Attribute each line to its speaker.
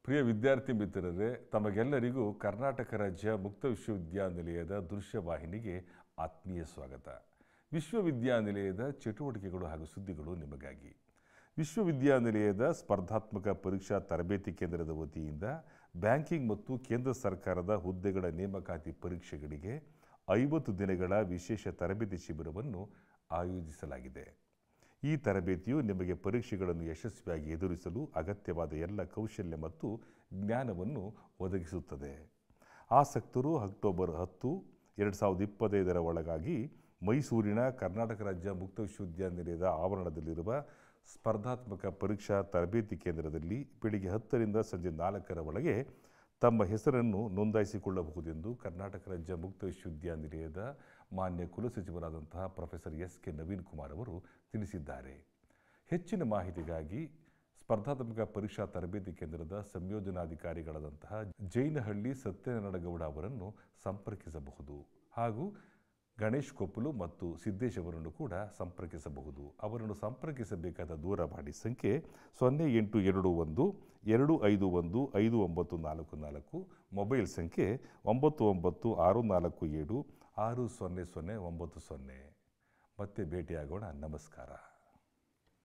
Speaker 1: ಪ್ರಿಯ ವಿದ್ಯಾರ್ಥಿ ಮಿತ್ರರೇ, ತಮಗೆಲ್ಲರಿಗೂ ಕರ್ನಾಟಕ ರಾಜ್ಯ ಮುಕ್ತ ವಿಶ್ವವಿದ್ಯಾನಿಲಯದ ದೃಶ್ಯವಾಹಿನಿಗೆ ಆತ್ಮೀಯ ಸ್ವಾಗತ. ವಿಶ್ವವಿದ್ಯಾನಿಲಯದ ಚಟುವಟಿಕೆಗಳು ಹಾಗೂ ಸುದ್ದಿಗಳು ನಿಮಗಾಗಿ. ವಿಶ್ವವಿದ್ಯಾನಿಲಯದ ಸ್ಪರ್ಧಾತ್ಮಕ ಪರೀಕ್ಷಾ ತರಬೇತಿ ಕೇಂದ್ರದ ವತಿಯಿಂದ ಬ್ಯಾಂಕಿಂಗ್ ಮತ್ತು ಕೇಂದ್ರ ಸರ್ಕಾರದ ಹುದ್ದೆಗಳ ನೇಮಕಾತಿ ಪರೀಕ್ಷೆಗಳಿಗೆ 50 ದಿನಗಳ ವಿಶೇಷ ತರಬೇತಿ ಶಿಬಿರವನ್ನು ಆಯೋಜಿಸಲಾಗಿದೆ. ಈ ತರಬೇತಿಯು ನಿಮಗೆ ಪರೀಕ್ಷೆಗಳನ್ನು ಯಶಸ್ವಿಯಾಗಿ ಎದುರಿಸಲು ಅಗತ್ಯವಾದ ಎಲ್ಲ ಕೌಶಲ್ಯ ಮತ್ತು ಜ್ಞಾನವನ್ನು ಒದಗಿಸುತ್ತದೆ. ಆಸಕ್ತರು ಅಕ್ಟೋಬರ್ 10, 2025 ಒಳಗಾಗಿ ಮೈಸೂರಿನ ಕರ್ನಾಟಕ ರಾಜ್ಯ ಮುಕ್ತ ವಿಶ್ವವಿದ್ಯಾನಿಲಯದ ಆವರಣದಲ್ಲಿರುವ ಸ್ಪರ್ಧಾತ್ಮಕ ಪರೀಕ್ಷಾ ತರಬೇತಿ ಕೇಂದ್ರದಲ್ಲಿ ಬೆಳಿಗ್ಗೆ 10 ರಿಂದ ಸಂಜೆ 4 ಒಳಗೆ ತಮ್ಮ ಹೆಸರನ್ನು ನೋಂದಾಯಿಸಿಕೊಳ್ಳಬಹುದೆಂದು ಕರ್ನಾಟಕ ರಾಜ್ಯ ಮುಕ್ತ ವಿಶ್ವವಿದ್ಯಾನಿಲಯದ ಮಾನ್ಯ ಕುಲಸಚಿವರಾದಂತಹ ಪ್ರೊಫೆಸರ್ ಎಸ್.ಕೆ. ನವೀನ್ ಕುಮಾರ್ ಅವರು ತಿಳಿಸಿದ್ದಾರೆ. ಹೆಚ್ಚಿನ ಮಾಹಿತಿಗಾಗಿ ಸ್ಪರ್ಧಾತ್ಮಕ ಪರೀಕ್ಷಾ ತರಬೇತಿ ಕೇಂದ್ರದ ಸಂಯೋಜನಾಧಿಕಾರಿಗಳಾದಂತಹ ಜೈನಹಳ್ಳಿ ಸತ್ಯನಾರಾಯಣಗೌಡ ಅವರನ್ನು ಸಂಪರ್ಕಿಸಬಹುದು ಹಾಗೂ ಗಣೇಶ್ ಕೊಪ್ಪಲು ಮತ್ತು ಸಿದ್ದೇಶ್ ಅವರನ್ನು ಕೂಡ ಸಂಪರ್ಕಿಸಬಹುದು. ಅವರನ್ನು ಸಂಪರ್ಕಿಸಬೇಕಾದ ದೂರವಾಣಿ ಸಂಖ್ಯೆ 0821 251 5944, ಮೊಬೈಲ್ ಸಂಖ್ಯೆ 996447 60090. ಮತ್ತೆ ಭೇಟಿಯಾಗೋಣ. ನಮಸ್ಕಾರ.